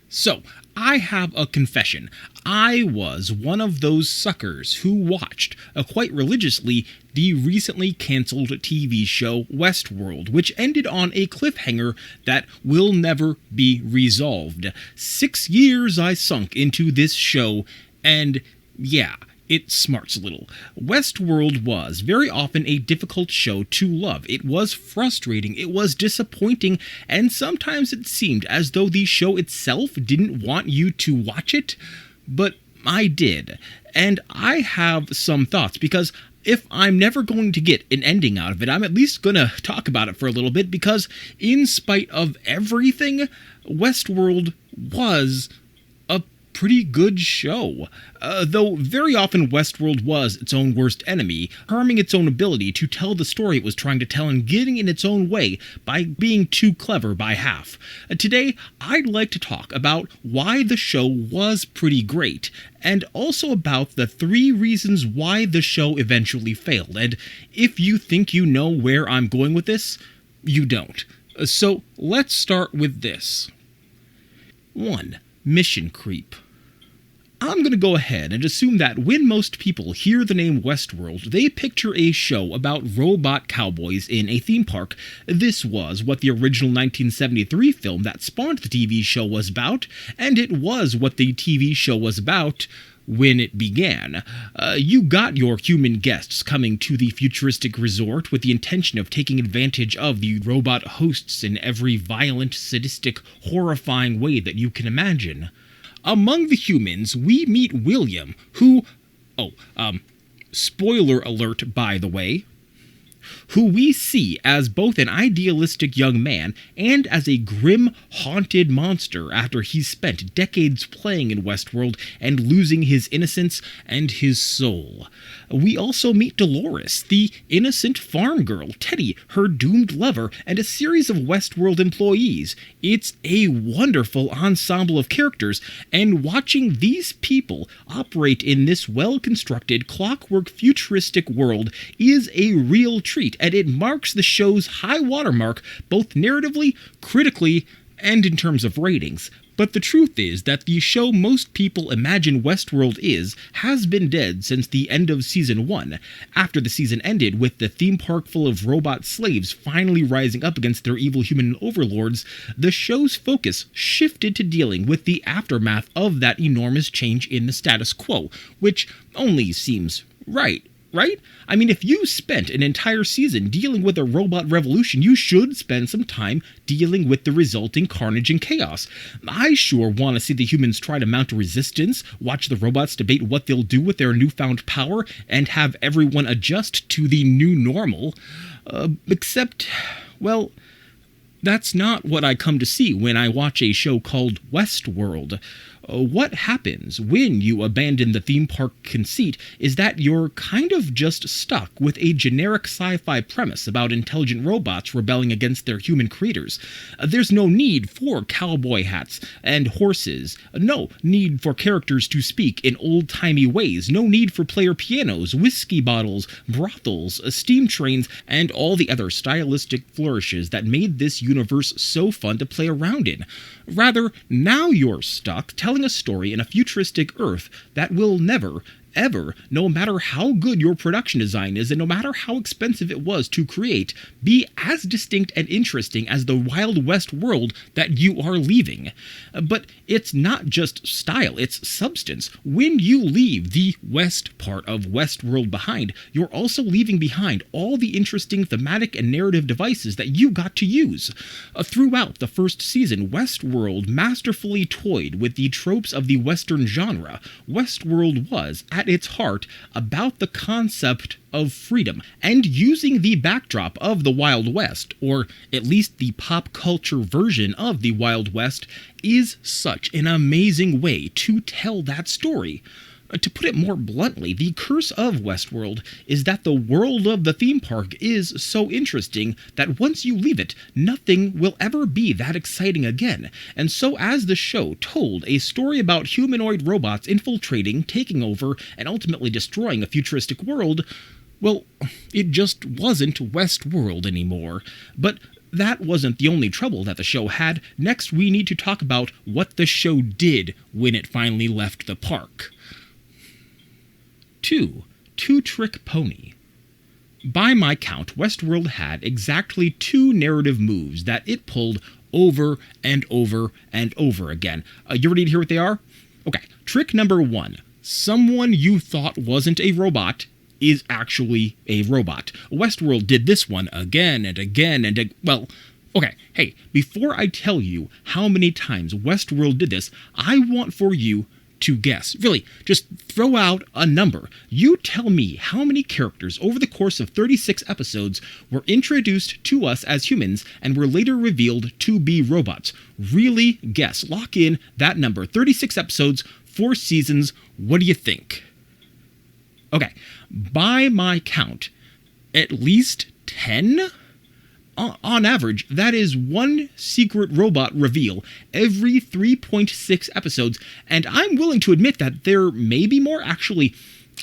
So, I have a confession. I was one of those suckers who watched, quite religiously, the recently cancelled TV show Westworld, which ended on a cliffhanger that will never be resolved. 6 years I sunk into this show, and yeah, it smarts a little. Westworld was very often a difficult show to love. It was frustrating, it was disappointing, and sometimes it seemed as though the show itself didn't want you to watch it, but I did. And I have some thoughts, because if I'm never going to get an ending out of it, I'm at least gonna talk about it for a little bit, because in spite of everything, Westworld was a pretty good show. Though very often Westworld was its own worst enemy, harming its own ability to tell the story it was trying to tell and getting in its own way by being too clever by half. Today, I'd like to talk about why the show was pretty great, and also about the 3 reasons why the show eventually failed. And if you think you know where I'm going with this, you don't. So let's start with this. 1. Mission creep. I'm going to go ahead and assume that when most people hear the name Westworld, they picture a show about robot cowboys in a theme park. This was what the original 1973 film that spawned the TV show was about, and it was what the TV show was about when it began. You got your human guests coming to the futuristic resort with the intention of taking advantage of the robot hosts in every violent, sadistic, horrifying way that you can imagine. Among the humans, we meet William, who... spoiler alert, by the way, who we see as both an idealistic young man and as a grim, haunted monster after he's spent decades playing in Westworld and losing his innocence and his soul. We also meet Dolores, the innocent farm girl, Teddy, her doomed lover, and a series of Westworld employees. It's a wonderful ensemble of characters, and watching these people operate in this well-constructed, clockwork, futuristic world is a real treat, and it marks the show's high watermark both narratively, critically, and in terms of ratings. But the truth is that the show most people imagine Westworld has been dead since the end of Season 1, after the season ended with the theme park full of robot slaves finally rising up against their evil human overlords. The show's focus shifted to dealing with the aftermath of that enormous change in the status quo, which only seems right? I mean, if you spent an entire season dealing with a robot revolution, you should spend some time dealing with the resulting carnage and chaos. I sure want to see the humans try to mount a resistance, watch the robots debate what they'll do with their newfound power, and have everyone adjust to the new normal. Except, well, that's not what I come to see when I watch a show called Westworld. What happens when you abandon the theme park conceit is that you're kind of just stuck with a generic sci-fi premise about intelligent robots rebelling against their human creators. There's no need for cowboy hats and horses, no need for characters to speak in old-timey ways, no need for player pianos, whiskey bottles, brothels, steam trains, and all the other stylistic flourishes that made this universe so fun to play around in. Rather, now you're stuck telling a story in a futuristic Earth that will never, ever, no matter how good your production design is and no matter how expensive it was to create, be as distinct and interesting as the Wild West world that you are leaving. But it's not just style, it's substance. When you leave the West part of Westworld behind, you're also leaving behind all the interesting thematic and narrative devices that you got to use. Throughout the first season, Westworld masterfully toyed with the tropes of the Western genre. Westworld was, at its heart, about the concept of freedom, and using the backdrop of the Wild West, or at least the pop culture version of the Wild West, is such an amazing way to tell that story. To put it more bluntly, the curse of Westworld is that the world of the theme park is so interesting that once you leave it, nothing will ever be that exciting again. And so as the show told a story about humanoid robots infiltrating, taking over, and ultimately destroying a futuristic world, well, it just wasn't Westworld anymore. But that wasn't the only trouble that the show had. Next, we need to talk about what the show did when it finally left the park. 2. Two-Trick Pony. By my count, Westworld had exactly 2 narrative moves that it pulled over and over and over again. You ready to hear what they are? Okay, trick number 1. Someone you thought wasn't a robot is actually a robot. Westworld did this one again and again and well, okay, hey, before I tell you how many times Westworld did this, I want for you to guess. Really, just throw out a number. You tell me how many characters over the course of 36 episodes were introduced to us as humans and were later revealed to be robots. Really guess. Lock in that number. 36 episodes, 4 seasons. What do you think? Okay, by my count, at least 10? On average, that is 1 secret robot reveal every 3.6 episodes, and I'm willing to admit that there may be more. Actually,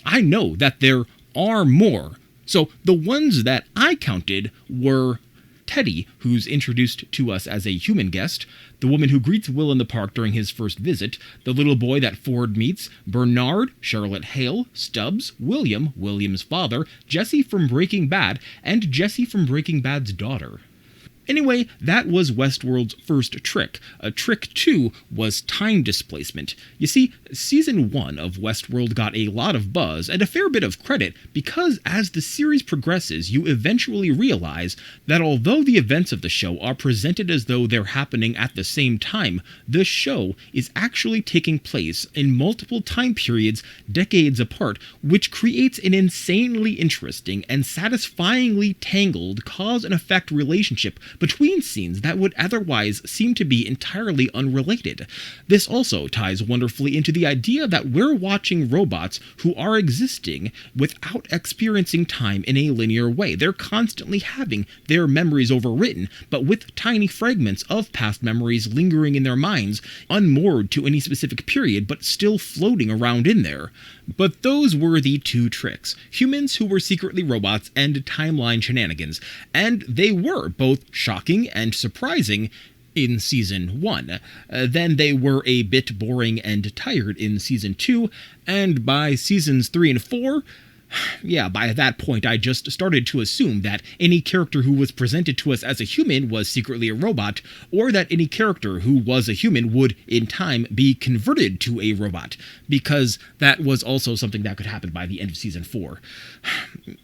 I know that there are more. So the ones that I counted were Teddy, who's introduced to us as a human guest, the woman who greets Will in the park during his first visit, the little boy that Ford meets, Bernard, Charlotte Hale, Stubbs, William, William's father, Jesse from Breaking Bad, and Jesse from Breaking Bad's daughter. Anyway, that was Westworld's first trick. Trick 2 was time displacement. You see, Season 1 of Westworld got a lot of buzz and a fair bit of credit because as the series progresses, you eventually realize that although the events of the show are presented as though they're happening at the same time, the show is actually taking place in multiple time periods decades apart, which creates an insanely interesting and satisfyingly tangled cause and effect relationship between scenes that would otherwise seem to be entirely unrelated. This also ties wonderfully into the idea that we're watching robots who are existing without experiencing time in a linear way. They're constantly having their memories overwritten, but with tiny fragments of past memories lingering in their minds, unmoored to any specific period, but still floating around in there. But those were the 2 tricks. Humans who were secretly robots and timeline shenanigans. And they were both shocking and surprising in Season 1. Then they were a bit boring and tired in Season 2, and by Seasons 3 and 4, yeah, by that point I just started to assume that any character who was presented to us as a human was secretly a robot, or that any character who was a human would, in time, be converted to a robot, because that was also something that could happen by the end of Season 4.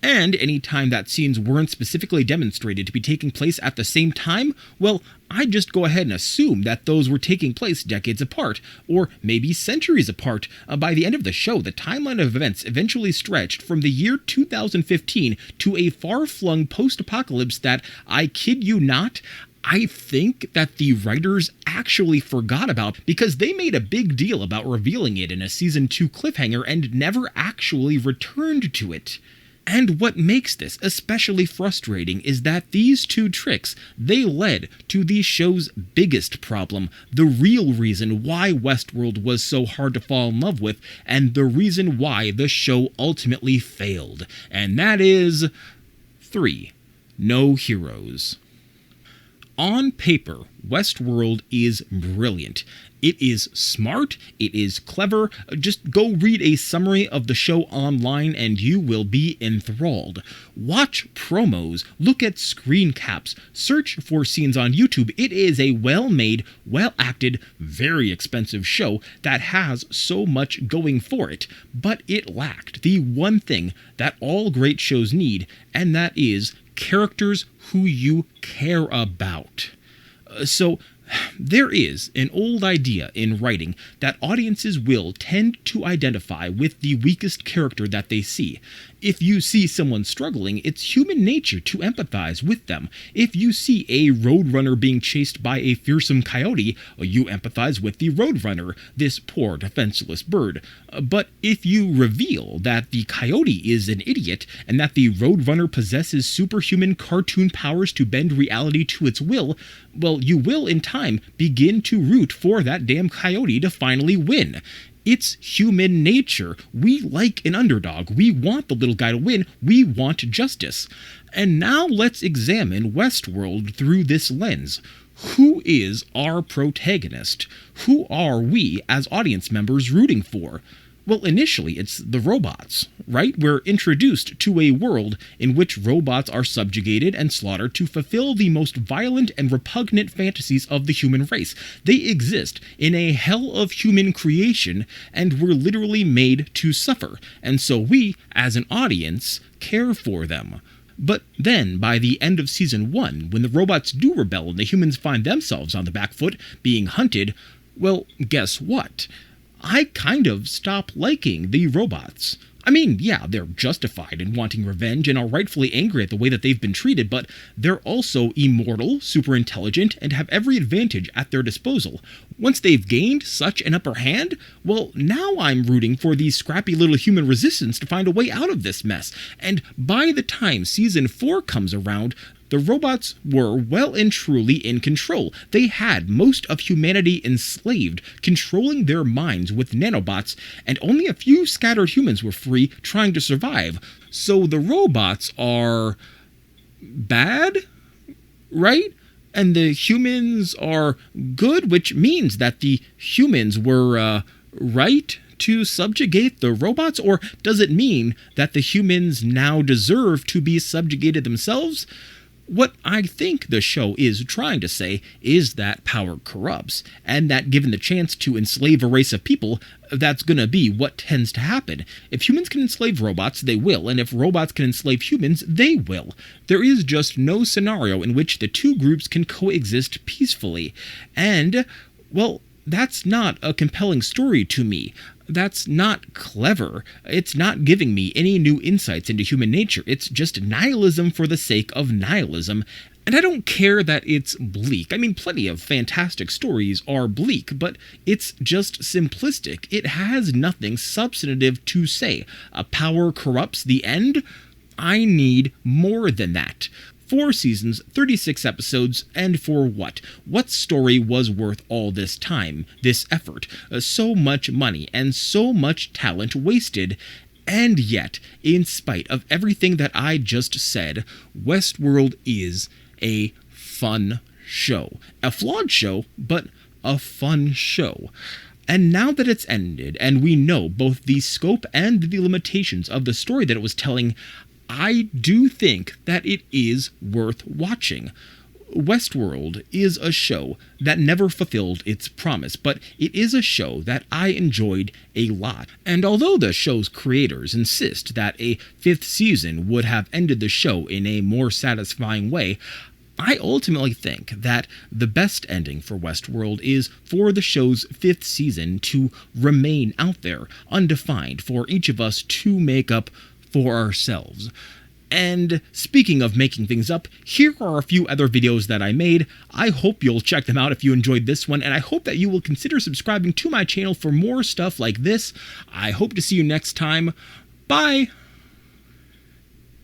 And any time that scenes weren't specifically demonstrated to be taking place at the same time, well, I'd just go ahead and assume that those were taking place decades apart, or maybe centuries apart. By the end of the show, the timeline of events eventually stretched from the year 2015 to a far-flung post-apocalypse that, I kid you not, I think that the writers actually forgot about because they made a big deal about revealing it in a Season 2 cliffhanger and never actually returned to it. And what makes this especially frustrating is that these 2 tricks, they led to the show's biggest problem, the real reason why Westworld was so hard to fall in love with, and the reason why the show ultimately failed. And that is 3. No heroes. On paper, Westworld is brilliant. It is smart, it is clever. Just go read a summary of the show online and you will be enthralled. Watch promos, look at screen caps, search for scenes on YouTube. It is a well-made, well-acted, very expensive show that has so much going for it. But it lacked the one thing that all great shows need, and that is characters who you care about. So there is an old idea in writing that audiences will tend to identify with the weakest character that they see. If you see someone struggling, it's human nature to empathize with them. If you see a roadrunner being chased by a fearsome coyote, you empathize with the roadrunner, this poor defenseless bird. But if you reveal that the coyote is an idiot and that the roadrunner possesses superhuman cartoon powers to bend reality to its will, well, you will in time begin to root for that damn coyote to finally win. It's human nature. We like an underdog. We want the little guy to win. We want justice. And now let's examine Westworld through this lens. Who is our protagonist? Who are we as audience members rooting for? Well, initially, it's the robots, right? We're introduced to a world in which robots are subjugated and slaughtered to fulfill the most violent and repugnant fantasies of the human race. They exist in a hell of human creation, and we're literally made to suffer. And so we, as an audience, care for them. But then, by the end of Season 1, when the robots do rebel and the humans find themselves on the back foot, being hunted, well, guess what? I kind of stop liking the robots. I mean, yeah, they're justified in wanting revenge and are rightfully angry at the way that they've been treated, but they're also immortal, super intelligent, and have every advantage at their disposal. Once they've gained such an upper hand, well, now I'm rooting for the scrappy little human resistance to find a way out of this mess. And by the time Season 4 comes around, the robots were well and truly in control. They had most of humanity enslaved, controlling their minds with nanobots, and only a few scattered humans were free, trying to survive. So the robots are bad, right? And the humans are good, which means that the humans were right to subjugate the robots? Or does it mean that the humans now deserve to be subjugated themselves? What I think the show is trying to say is that power corrupts, and that given the chance to enslave a race of people, that's gonna be what tends to happen. If humans can enslave robots, they will, and if robots can enslave humans, they will. There is just no scenario in which the two groups can coexist peacefully. And, well, that's not a compelling story to me. That's not clever. It's not giving me any new insights into human nature. It's just nihilism for the sake of nihilism. And I don't care that it's bleak. I mean, plenty of fantastic stories are bleak, but it's just simplistic. It has nothing substantive to say. Power corrupts the end? I need more than that. 4 seasons, 36 episodes, and for what? What story was worth all this time, this effort, so much money, and so much talent wasted? And yet, in spite of everything that I just said, Westworld is a fun show. A flawed show, but a fun show. And now that it's ended, and we know both the scope and the limitations of the story that it was telling, I do think that it is worth watching. Westworld is a show that never fulfilled its promise, but it is a show that I enjoyed a lot. And although the show's creators insist that a 5th season would have ended the show in a more satisfying way, I ultimately think that the best ending for Westworld is for the show's 5th season to remain out there, undefined, for each of us to make up for ourselves. And speaking of making things up, here are a few other videos that I made. I hope you'll check them out if you enjoyed this one, and I hope that you will consider subscribing to my channel for more stuff like this. I hope to see you next time. Bye!